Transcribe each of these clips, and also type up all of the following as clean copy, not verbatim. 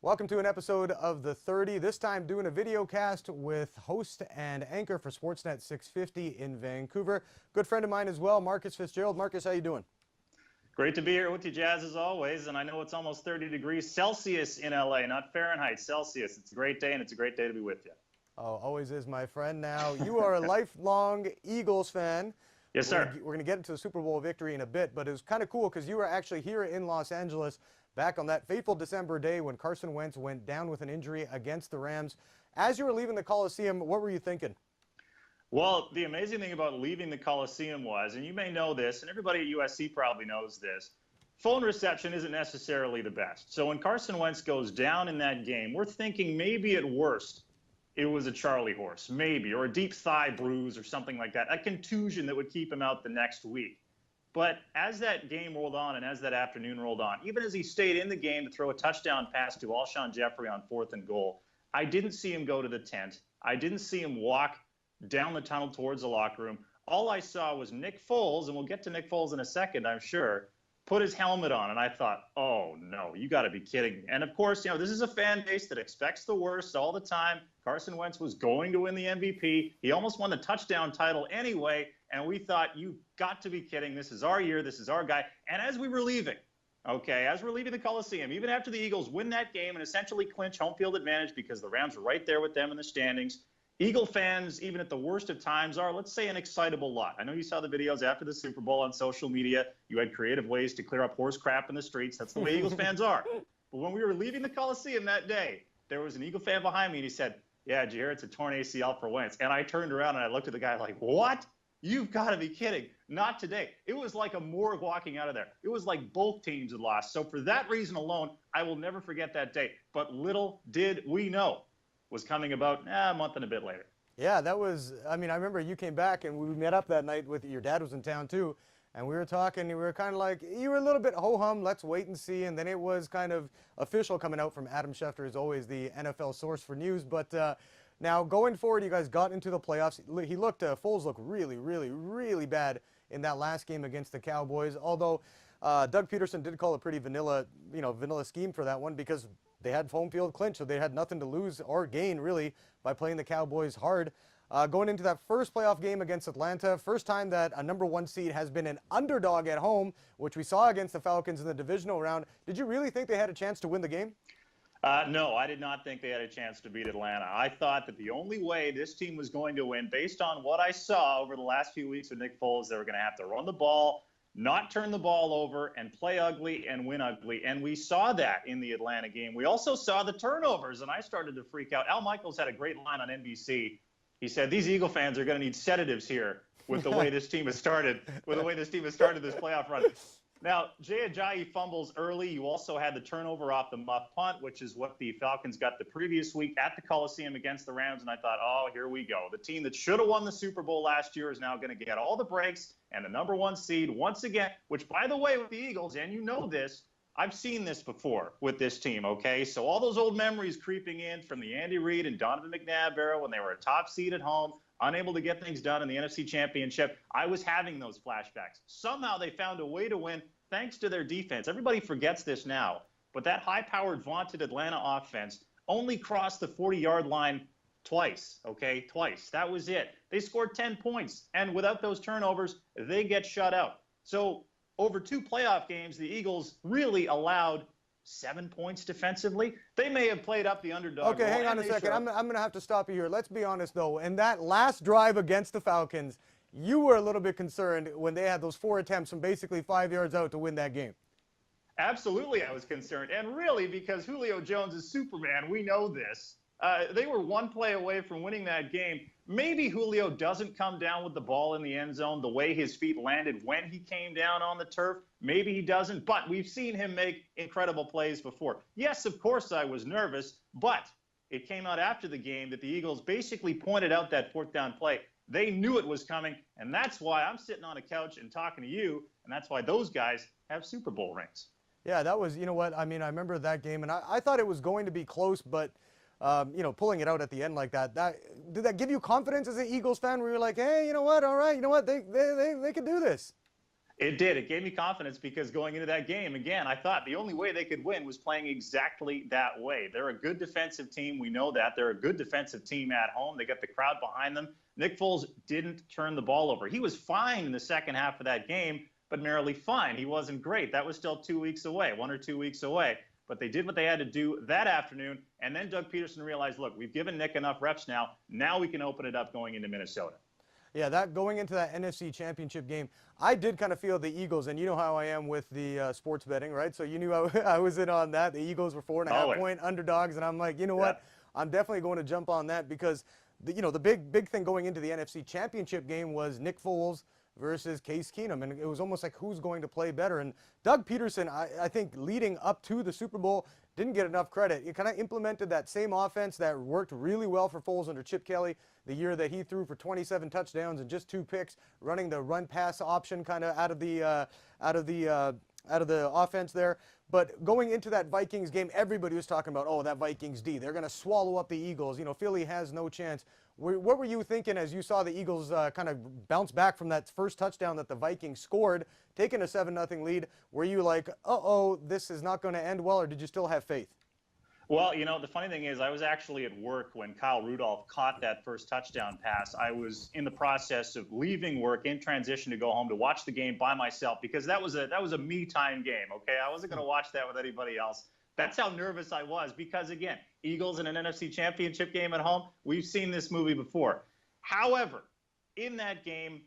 Welcome to an episode of The 30, this time doing a video cast with host and anchor for Sportsnet 650 in Vancouver. Good friend of mine as well, Marcus Fitgzerald. Marcus, how you doing? Great to be here with you, Jas, as always. And I know it's almost 30 degrees Celsius in LA, not Fahrenheit, Celsius. It's a great day, and it's a great day to be with you. Oh, always is, my friend. Now, you are a lifelong Eagles fan. Yes, sir. We're going to get into the Super Bowl victory in a bit, but it was kind of cool because you were actually here in Los Angeles back on that fateful December day when Carson Wentz went down with an injury against the Rams. As you were leaving the Coliseum, what were you thinking? Well, the amazing thing about leaving the Coliseum was, and you may know this, and everybody at USC probably knows this, phone reception isn't necessarily the best. So when Carson Wentz goes down in that game, we're thinking maybe at worst it was a Charlie horse, maybe, or a deep thigh bruise or something like that, a contusion that would keep him out the next week. But as that game rolled on and as that afternoon rolled on, even as he stayed in the game to throw a touchdown pass to Alshon Jeffrey on 4th and goal, I didn't see him go to the tent. I didn't see him walk down the tunnel towards the locker room. All I saw was Nick Foles, and we'll get to Nick Foles in a second, I'm sure, put his helmet on. And I thought, oh, no, you got to be kidding me. And, of course, this is a fan base that expects the worst all the time. Carson Wentz was going to win the MVP. He almost won the touchdown title anyway. And we thought, you've got to be kidding. This is our year. This is our guy. And as we were leaving, as we're leaving the Coliseum, even after the Eagles win that game and essentially clinch home field advantage because the Rams were right there with them in the standings, Eagle fans, even at the worst of times, are, let's say, an excitable lot. I know you saw the videos after the Super Bowl on social media. You had creative ways to clear up horse crap in the streets. That's the way Eagles fans are. But when we were leaving the Coliseum that day, there was an Eagle fan behind me, and he said, yeah, did you hear it's a torn ACL for Wentz? And I turned around and I looked at the guy like, what? You've got to be kidding. Not today. It was like a morgue walking out of there. It was like both teams had lost. So for that reason alone, I will never forget that day. But little did we know was coming about a month and a bit later. Yeah, that was, I remember you came back and we met up that night with, your dad was in town too, and we were talking, and we were kind of like, you were a little bit ho-hum, let's wait and see, and then it was kind of official coming out from Adam Schefter, as always, the NFL source for news, but now going forward, you guys got into the playoffs. Foles looked really, really, really bad in that last game against the Cowboys, although Doug Peterson did call a pretty vanilla scheme for that one because they had home field clinch, so they had nothing to lose or gain, really, by playing the Cowboys hard. Going into that first playoff game against Atlanta, first time that a number 1 seed has been an underdog at home, which we saw against the Falcons in the divisional round. Did you really think they had a chance to win the game? No, I did not think they had a chance to beat Atlanta. I thought that the only way this team was going to win, based on what I saw over the last few weeks with Nick Foles, they were going to have to run the ball, not turn the ball over, and play ugly and win ugly. And we saw that in the Atlanta game. We also saw the turnovers, and I started to freak out. Al Michaels had a great line on NBC. He said, these Eagle fans are going to need sedatives here with the way this team has started, this playoff run. Now, Jay Ajayi fumbles early. You also had the turnover off the muff punt, which is what the Falcons got the previous week at the Coliseum against the Rams. And I thought, oh, here we go. The team that should have won the Super Bowl last year is now going to get all the breaks and the number 1 seed once again, which, by the way, with the Eagles, and you know this, I've seen this before with this team, okay? So all those old memories creeping in from the Andy Reid and Donovan McNabb era when they were a top seed at home, unable to get things done in the NFC Championship. I was having those flashbacks. Somehow they found a way to win thanks to their defense. Everybody forgets this now, but that high-powered, vaunted Atlanta offense only crossed the 40-yard line twice, okay? Twice. That was it. They scored 10 points, and without those turnovers, they get shut out. So over 2 playoff games, the Eagles really allowed 7 points defensively. They may have played up the underdog. Okay, hang on a second. I'm going to have to stop you here. Let's be honest, though. In that last drive against the Falcons, you were a little bit concerned when they had those 4 attempts from basically 5 yards out to win that game. Absolutely, I was concerned. And really, because Julio Jones is Superman, we know this. They were 1 play away from winning that game. Maybe Julio doesn't come down with the ball in the end zone the way his feet landed when he came down on the turf. Maybe he doesn't, but we've seen him make incredible plays before. Yes, of course I was nervous, but it came out after the game that the Eagles basically pointed out that 4th down play. They knew it was coming, and that's why I'm sitting on a couch and talking to you, and that's why those guys have Super Bowl rings. Yeah, that was, I remember that game, and I thought it was going to be close, but pulling it out at the end like that, did that give you confidence as an Eagles fan where you're like, hey, you know what, all right, you know what, they can do this? It did. It gave me confidence because going into that game, again, I thought the only way they could win was playing exactly that way. They're a good defensive team. We know that. They're a good defensive team at home. They got the crowd behind them. Nick Foles didn't turn the ball over. He was fine in the second half of that game, but merely fine. He wasn't great. That was still 2 weeks away, 1 or 2 weeks away. But they did what they had to do that afternoon. And then Doug Peterson realized, look, we've given Nick enough reps now. Now we can open it up going into Minnesota. Yeah, that going into that NFC Championship game, I did kind of feel the Eagles, and you know how I am with the sports betting, right? So you knew I was in on that. The Eagles were 4.5-point underdogs, and I'm like, you know what? I'm definitely going to jump on that because, the big thing going into the NFC Championship game was Nick Foles versus Case Keenum, and it was almost like who's going to play better. And Doug Peterson, I think leading up to the Super Bowl, didn't get enough credit. He kind of implemented that same offense that worked really well for Foles under Chip Kelly the year that he threw for 27 touchdowns and just 2 picks, running the run-pass option kind of out of the offense there. But going into that Vikings game, everybody was talking about, oh, that Vikings D, they're going to swallow up the Eagles. Philly has no chance. What were you thinking as you saw the Eagles kind of bounce back from that first touchdown that the Vikings scored, taking a 7-0 lead? Were you like, uh-oh, this is not going to end well, or did you still have faith? Well, the funny thing is I was actually at work when Kyle Rudolph caught that first touchdown pass. I was in the process of leaving work in transition to go home to watch the game by myself because that was a me time game, okay? I wasn't going to watch that with anybody else. That's how nervous I was because, again, Eagles in an NFC Championship game at home, we've seen this movie before. However, in that game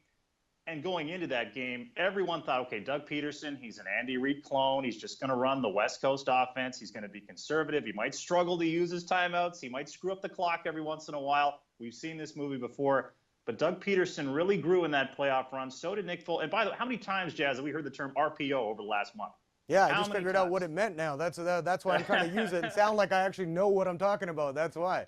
and going into that game, everyone thought, okay, Doug Peterson, he's an Andy Reid clone. He's just going to run the West Coast offense. He's going to be conservative. He might struggle to use his timeouts. He might screw up the clock every once in a while. We've seen this movie before. But Doug Peterson really grew in that playoff run. So did Nick Foles. And by the way, how many times, Jazz, have we heard the term RPO over the last month? Yeah, I just figured out what it meant now. That's why I'm trying to use it and sound like I actually know what I'm talking about. That's why.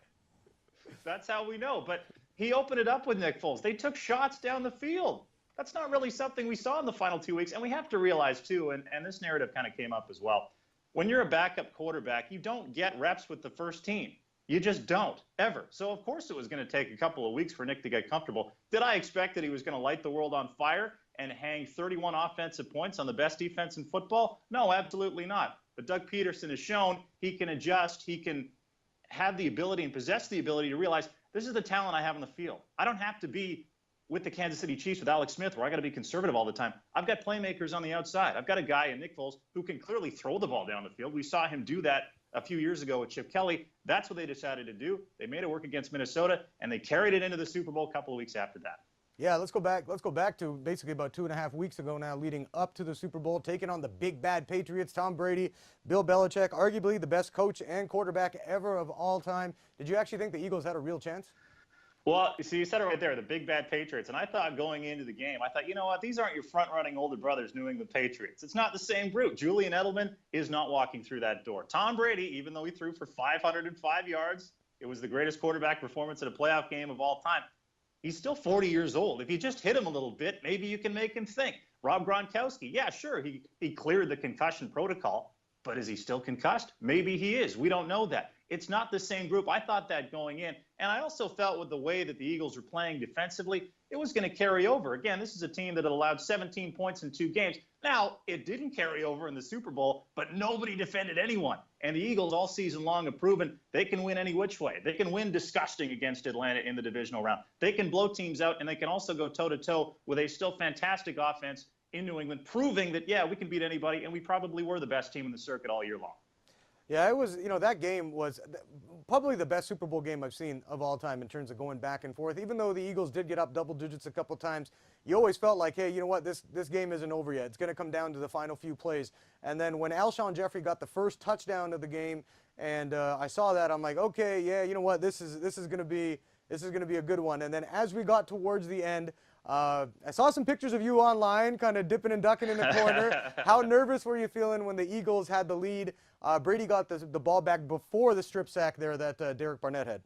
That's how we know. But he opened it up with Nick Foles. They took shots down the field. That's not really something we saw in the final 2 weeks. And we have to realize, too, and this narrative kind of came up as well, when you're a backup quarterback, you don't get reps with the first team. You just don't, ever. So, of course, it was going to take a couple of weeks for Nick to get comfortable. Did I expect that he was going to light the world on fire and hang 31 offensive points on the best defense in football? No, absolutely not. But Doug Peterson has shown he can adjust. He can have the ability and possess the ability to realize this is the talent I have on the field. I don't have to be with the Kansas City Chiefs with Alex Smith where I got to be conservative all the time. I've got playmakers on the outside. I've got a guy in Nick Foles who can clearly throw the ball down the field. We saw him do that a few years ago with Chip Kelly. That's what they decided to do. They made it work against Minnesota, and they carried it into the Super Bowl a couple of weeks after that. Yeah, let's go back to basically about 2.5 weeks ago now, leading up to the Super Bowl, taking on the big bad Patriots, Tom Brady, Bill Belichick, arguably the best coach and quarterback ever of all time. Did you actually think the Eagles had a real chance? Well, you see, you said it right there, the big bad Patriots. And I thought going into the game, I thought, you know what, these aren't your front-running older brothers, New England Patriots. It's not the same group. Julian Edelman is not walking through that door. Tom Brady, even though he threw for 505 yards, it was the greatest quarterback performance in a playoff game of all time. He's still 40 years old. If you just hit him a little bit, maybe you can make him think. Rob Gronkowski, yeah, sure, he cleared the concussion protocol, but is he still concussed? Maybe he is. We don't know that. It's not the same group. I thought that going in. And I also felt with the way that the Eagles were playing defensively, it was going to carry over. Again, this is a team that had allowed 17 points in 2 games. Now, it didn't carry over in the Super Bowl, but nobody defended anyone. And the Eagles all season long have proven they can win any which way. They can win disgusting against Atlanta in the divisional round. They can blow teams out, and they can also go toe-to-toe with a still fantastic offense in New England, proving that, yeah, we can beat anybody, and we probably were the best team in the circuit all year long. Yeah, it was, that game was probably the best Super Bowl game I've seen of all time in terms of going back and forth. Even though the Eagles did get up double digits a couple times, you always felt like, hey, you know what, this game isn't over yet. It's going to come down to the final few plays. And then when Alshon Jeffrey got the first touchdown of the game, and I saw that, I'm like, okay, yeah, you know what, this is going to be a good one. And then as we got towards the end, I saw some pictures of you online, kind of dipping and ducking in the corner. How nervous were you feeling when the Eagles had the lead? Brady got the ball back before the strip sack there that Derek Barnett had.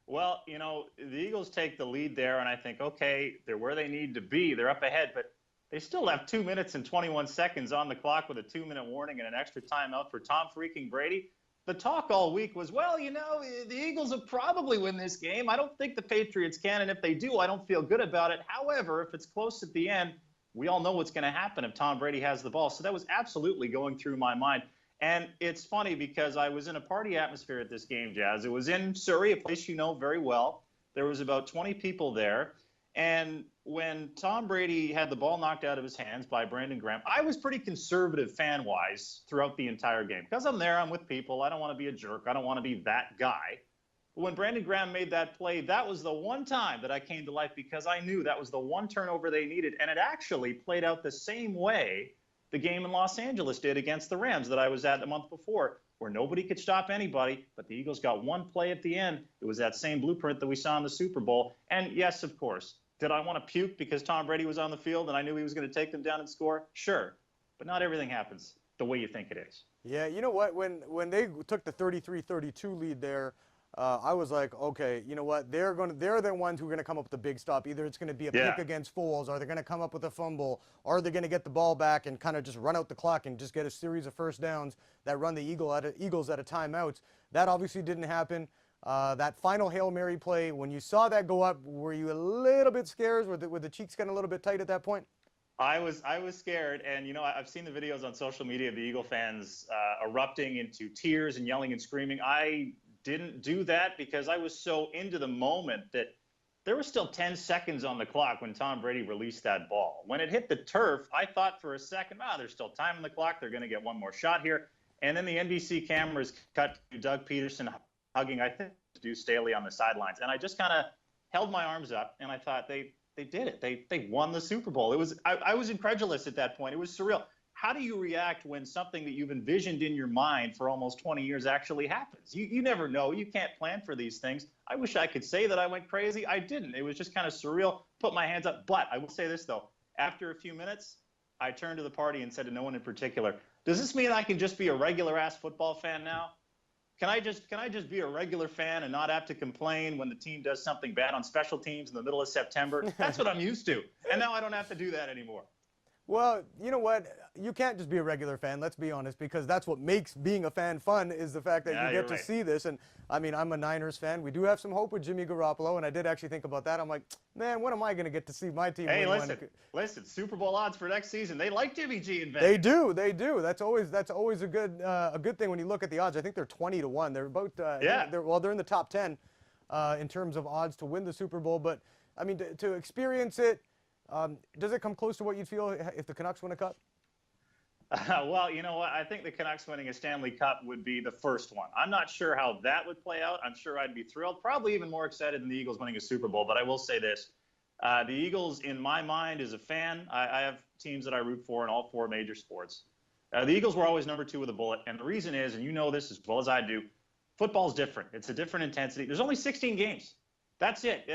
Well, the Eagles take the lead there, and I think, okay, they're where they need to be. They're up ahead, but they still have 2 minutes and 21 seconds on the clock with a 2-minute warning and an extra timeout for Tom freaking Brady. The talk all week was, well, the Eagles will probably win this game. I don't think the Patriots can, and if they do, I don't feel good about it. However, if it's close at the end, we all know what's going to happen if Tom Brady has the ball. So that was absolutely going through my mind. And it's funny because I was in a party atmosphere at this game, Jazz. It was in Surrey, a place you know very well. There was about 20 people there. And when Tom Brady had the ball knocked out of his hands by Brandon Graham, I was pretty conservative fan-wise throughout the entire game. Because I'm there, I'm with people. I don't want to be a jerk. I don't want to be that guy. But when Brandon Graham made that play, that was the one time that I came to life because I knew that was the one turnover they needed. And it actually played out the same way the game in Los Angeles did against the Rams that I was at the month before, where nobody could stop anybody, but the Eagles got one play at the end. It was that same blueprint that we saw in the Super Bowl. And yes, of course, did I want to puke because Tom Brady was on the field and I knew he was going to take them down and score? Sure. But not everything happens the way you think it is. Yeah, you know what? When they took the 33-32 lead there, I was like, okay, you know what? They're the ones who are going to come up with the big stop. Either it's going to be a pick against Foles, or they're going to come up with a fumble, or they're going to get the ball back and kind of just run out the clock and just get a series of first downs that run the Eagles out of timeouts. That obviously didn't happen. That final Hail Mary play, when you saw that go up, were you a little bit scared? Were the cheeks getting a little bit tight at that point? I was scared, and you know, I've seen the videos on social media of the Eagle fans erupting into tears and yelling and screaming. I didn't do that because I was so into the moment that there was still 10 seconds on the clock when Tom Brady released that ball. When it hit the turf, I thought for a second, there's still time on the clock. They're going to get one more shot here. And then the NBC cameras cut to Doug Peterson hugging, I think, Deuce Staley on the sidelines. And I just kind of held my arms up, and I thought they did it. They won the Super Bowl. I was incredulous at that point. It was surreal. How do you react when something that you've envisioned in your mind for almost 20 years actually happens? You never know. You can't plan for these things. I wish I could say that I went crazy. I didn't. It was just kind of surreal. Put my hands up. But I will say this, though. After a few minutes, I turned to the party and said to no one in particular, does this mean I can just be a regular-ass football fan now? Can I just be a regular fan and not have to complain when the team does something bad on special teams in the middle of September? That's what I'm used to. And now I don't have to do that anymore. Well, you know what? You can't just be a regular fan, let's be honest, because that's what makes being a fan fun is the fact that you get to see this. And, I mean, I'm a Niners fan. We do have some hope with Jimmy Garoppolo, and I did actually think about that. I'm like, man, when am I going to get to see my team win? Listen, Super Bowl odds for next season. They like Jimmy G in Vegas. They do. That's always a good thing when you look at the odds. I think they're 20-1. They're about they're in the top 10 in terms of odds to win the Super Bowl. But, I mean, to experience it, does it come close to what you'd feel if the Canucks win a cup? Well, you know what? I think the Canucks winning a Stanley Cup would be the first one. I'm not sure how that would play out. I'm sure I'd be thrilled, probably even more excited than the Eagles winning a Super Bowl. But I will say this. The Eagles, in my mind, as a fan, I have teams that I root for in all four major sports. The Eagles were always number 2 with a bullet. And the reason is, and you know this as well as I do, football's different. It's a different intensity. There's only 16 games. That's it.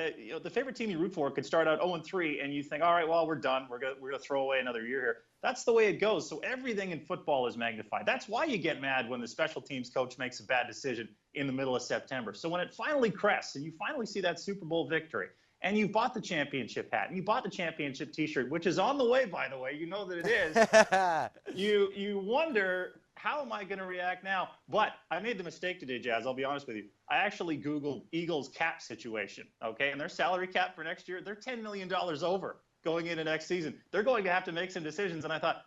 The favorite team you root for could start out 0-3, and you think, all right, well, we're done. We're gonna throw away another year here. That's the way it goes. So everything in football is magnified. That's why you get mad when the special teams coach makes a bad decision in the middle of September. So when it finally crests and you finally see that Super Bowl victory, and you bought the championship hat, and you bought the championship T-shirt, which is on the way, by the way. You know that it is. you wonder, how am I going to react now? But I made the mistake today, Jazz. I'll be honest with you. I actually Googled Eagles cap situation, okay? And their salary cap for next year, they're $10 million over going into next season. They're going to have to make some decisions. And I thought,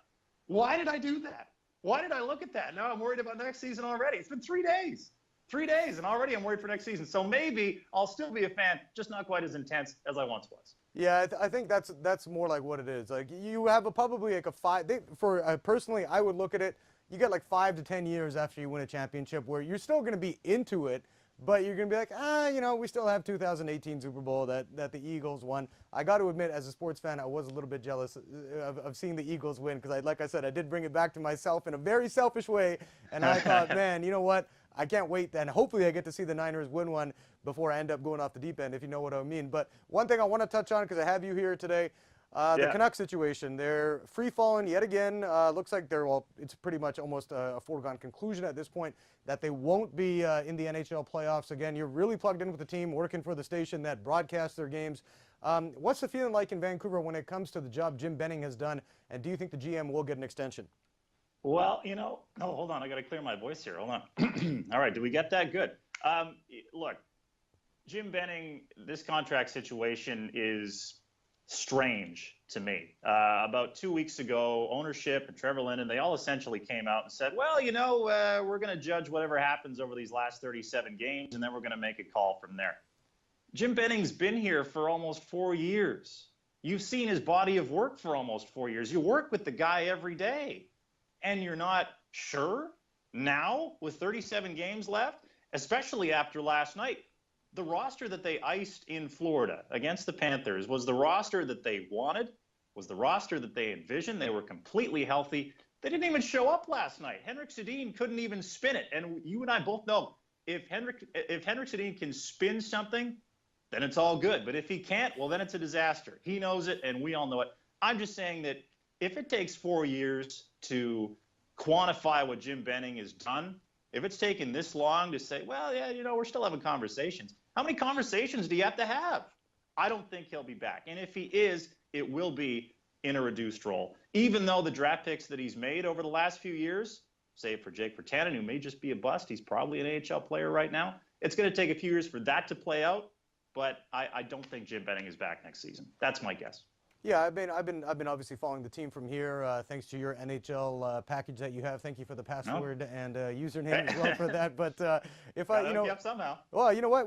why did I do that? Why did I look at that? Now I'm worried about next season already. It's been 3 days. 3 days, and already I'm worried for next season. So maybe I'll still be a fan, just not quite as intense as I once was. Yeah, I think that's more like what it is. Like you have probably like a 5. Personally, I would look at it. You get like 5 to 10 years after you win a championship where you're still going to be into it, but you're going to be like, we still have 2018 Super Bowl that the Eagles won. I got to admit, as a sports fan, I was a little bit jealous of seeing the Eagles win because, like I said, I did bring it back to myself in a very selfish way, and I thought, man, you know what? I can't wait, and hopefully I get to see the Niners win one before I end up going off the deep end, if you know what I mean. But one thing I want to touch on, because I have you here today, the Canucks situation. They're free-falling yet again. Looks like it's pretty much almost a foregone conclusion at this point that they won't be in the NHL playoffs again. You're really plugged in with the team, working for the station that broadcasts their games. What's the feeling like in Vancouver when it comes to the job Jim Benning has done, and do you think the GM will get an extension? Well, hold on. I got to clear my voice here. Hold on. All right. Did we get that? Good. Look, Jim Benning, this contract situation is strange to me. About 2 weeks ago, ownership and Trevor Linden, they all essentially came out and said, well, we're going to judge whatever happens over these last 37 games, and then we're going to make a call from there. Jim Benning's been here for almost 4 years. You've seen his body of work for almost 4 years. You work with the guy every day, and you're not sure now with 37 games left, especially after last night. The roster that they iced in Florida against the Panthers was the roster that they wanted, was the roster that they envisioned. They were completely healthy. They didn't even show up last night. Henrik Sedin couldn't even spin it. And you and I both know if Henrik Sedin can spin something, then it's all good. But if he can't, well, then it's a disaster. He knows it, and we all know it. I'm just saying that if it takes 4 years to quantify what Jim Benning has done, if it's taken this long to say, well, yeah, we're still having conversations. How many conversations do you have to have? I don't think he'll be back. And if he is, it will be in a reduced role. Even though the draft picks that he's made over the last few years, save for Jake Virtanen, who may just be a bust, he's probably an AHL player right now. It's going to take a few years for that to play out, but I don't think Jim Benning is back next season. That's my guess. Yeah, I've been obviously following the team from here, thanks to your NHL package that you have. Thank you for the password and username as well for that. But if I, up somehow. Well, you know what?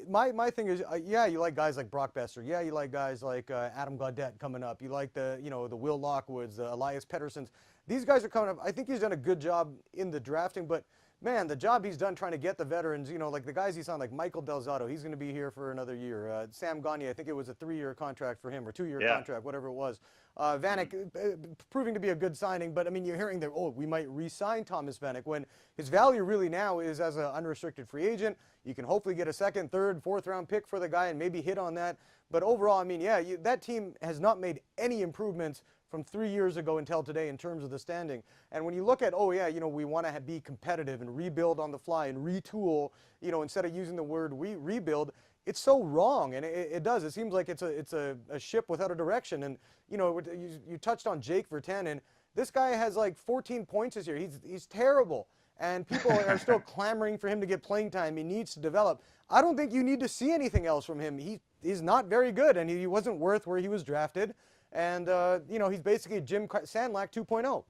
My thing is, yeah, you like guys like Brock Besser. Yeah, you like guys like Adam Gaudette coming up. You like the Will Lockwoods, the Elias Petterssons. These guys are coming up. I think he's done a good job in the drafting, but man, the job he's done trying to get the veterans, like the guys he's on, like Michael Del Zotto, he's going to be here for another year. Sam Gagner, I think it was a 3-year contract for him, or 2-year contract, whatever it was. Vanek, proving to be a good signing, but I mean, you're hearing that, we might re-sign Thomas Vanek, when his value really now is as an unrestricted free agent. You can hopefully get a 2nd, 3rd, 4th round pick for the guy and maybe hit on that. But overall, I mean, yeah, that team has not made any improvements from 3 years ago until today in terms of the standing. And when you look at, we want to be competitive and rebuild on the fly and retool, instead of using the word rebuild, it's so wrong. And it does. It seems like it's a ship without a direction. And, you touched on Jake Virtanen. This guy has like 14 points this year. He's terrible. And people are still clamoring for him to get playing time. He needs to develop. I don't think you need to see anything else from him. He's not very good, and he wasn't worth where he was drafted. And, he's basically Jim Sandlak 2.0.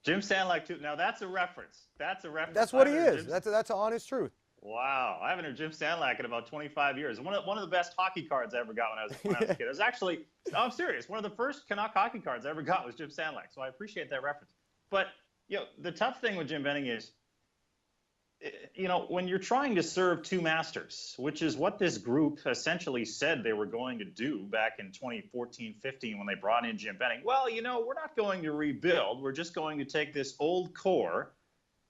Jim Sandlak 2. Now, that's a reference. That's a reference. That's what he is. That's an honest truth. Wow. I haven't heard Jim Sandlak in about 25 years. One of the best hockey cards I ever got when I was a kid. It was actually, I'm serious, one of the first Canuck hockey cards I ever got was Jim Sandlak. So I appreciate that reference. But, the tough thing with Jim Benning is, when you're trying to serve two masters, which is what this group essentially said they were going to do back in 2014-15 when they brought in Jim Benning. Well, we're not going to rebuild. We're just going to take this old core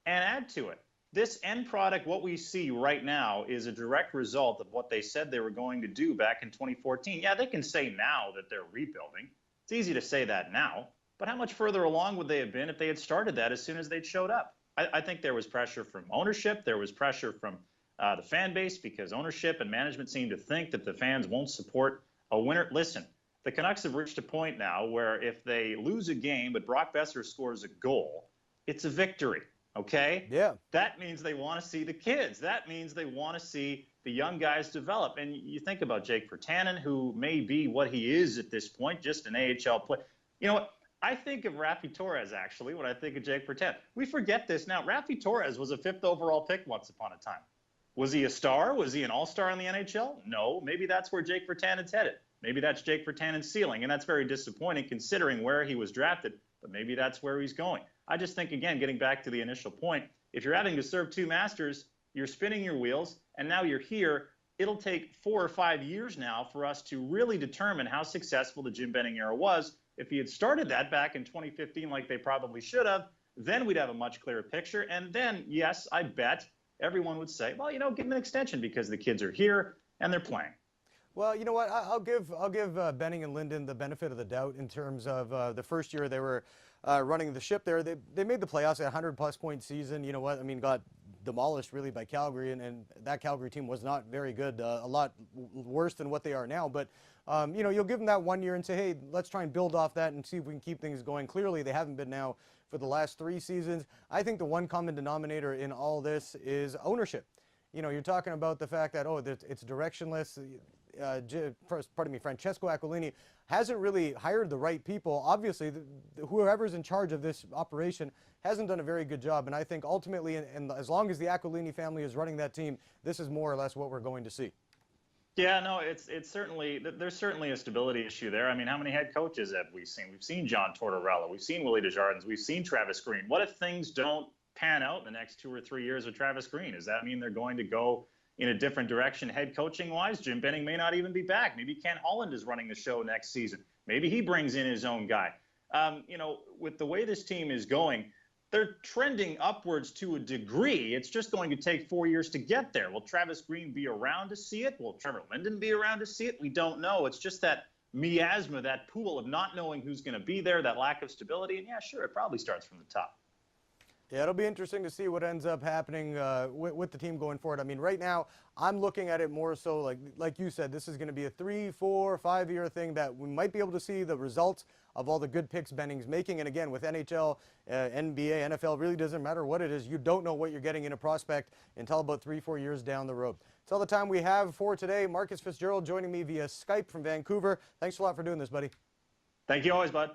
and add to it. This end product, what we see right now, is a direct result of what they said they were going to do back in 2014. Yeah, they can say now that they're rebuilding. It's easy to say that now. But how much further along would they have been if they had started that as soon as they'd showed up? I think there was pressure from ownership. There was pressure from the fan base because ownership and management seem to think that the fans won't support a winner. Listen, the Canucks have reached a point now where if they lose a game but Brock Besser scores a goal, it's a victory, okay? Yeah. That means they want to see the kids. That means they want to see the young guys develop. And you think about Jake Virtanen, who may be what he is at this point, just an AHL player. You know what? I think of Raffi Torres, actually, when I think of Jake Virtanen. We forget this now. Raffi Torres was a 5th overall pick once upon a time. Was he a star? Was he an all-star in the NHL? No. Maybe that's where Jake Virtanen's headed. Maybe that's Jake Virtanen's ceiling, and that's very disappointing considering where he was drafted, but maybe that's where he's going. I just think, again, getting back to the initial point, if you're having to serve two masters, you're spinning your wheels, and now you're here. It'll take 4 or 5 years now for us to really determine how successful the Jim Benning era was. If he had started that back in 2015 like they probably should have, then we'd have a much clearer picture. And then, yes, I bet everyone would say, well, give him an extension because the kids are here and they're playing. Well, you know what? I'll give Benning and Linden the benefit of the doubt in terms of the first year they were running the ship there. They made the playoffs, a 100-plus point season. You know what? I mean, got demolished really by Calgary, and that Calgary team was not very good, a lot worse than what they are now. But, you'll give them that 1 year and say, hey, let's try and build off that and see if we can keep things going. Clearly, they haven't been now for the last 3 seasons. I think the one common denominator in all this is ownership. You're talking about the fact that, it's directionless. Francesco Aquilini hasn't really hired the right people. Obviously, whoever's in charge of this operation hasn't done a very good job. And I think ultimately, and as long as the Aquilini family is running that team, this is more or less what we're going to see. Yeah, no, it's certainly, there's certainly a stability issue there. I mean, how many head coaches have we seen? We've seen John Tortorella, we've seen Willie Desjardins, we've seen Travis Green. What if things don't pan out in the next 2 or 3 years with Travis Green? Does that mean they're going to go in a different direction head coaching wise? Jim Benning may not even be back. Maybe Ken Holland is running the show next season. Maybe he brings in his own guy. With the way this team is going, they're trending upwards to a degree. It's just going to take 4 years to get there. Will Travis Green be around to see it? Will Trevor Linden be around to see it? We don't know. It's just that miasma, that pool of not knowing who's going to be there, that lack of stability. And yeah, sure, it probably starts from the top. Yeah, it'll be interesting to see what ends up happening with the team going forward. I mean, right now, I'm looking at it more so like you said, this is going to be a 3, 4, 5-year thing that we might be able to see the results of all the good picks Benning's making. And again, with NHL, NBA, NFL, really doesn't matter what it is. You don't know what you're getting in a prospect until about 3, 4 years down the road. That's all the time we have for today. Marcus Fitgzerald joining me via Skype from Vancouver. Thanks a lot for doing this, buddy. Thank you always, bud.